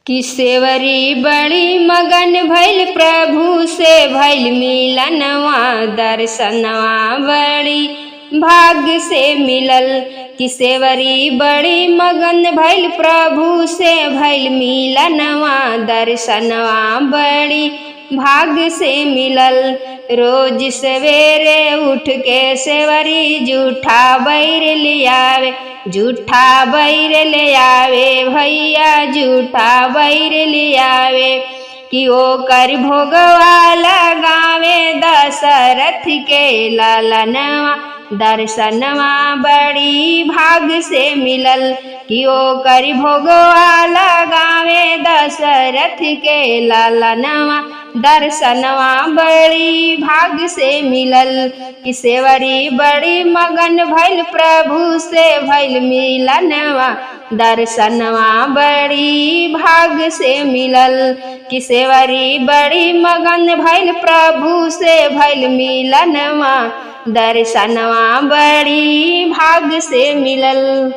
कि सेवरी बड़ी मगन भइल प्रभु से भइल मिलनवा दर्शनवा बड़ी भाग्य से मिलल। कि सेवरी बड़ी मगन भइल प्रभु से भइल मिलनवा दर्शनवा बड़ी भाग्य से मिलल। रोज सवेरे उठ के सेवरी जूठा बैर लियावे, जूठा बैर ले आवे भैया जूठा बैर लियावे। कि ओकर भोगवा लगावे दशरथ के लालनवा दर्शनवा बड़ी भाग्य से मिलल। कि ओकर भोगवा लगावे दशरथ के लालनवा दर्शनवा बड़ी भाग्य से मिलल। कि सेवरी बड़ी मगन भइल प्रभु से भइल मिलनवा दर्शनवा बड़ी भाग्य से मिलल। कि सेवरी बड़ी मगन भइल प्रभु से भइल मिलनवा दर्शनवा बड़ी भाग्य से मिलल।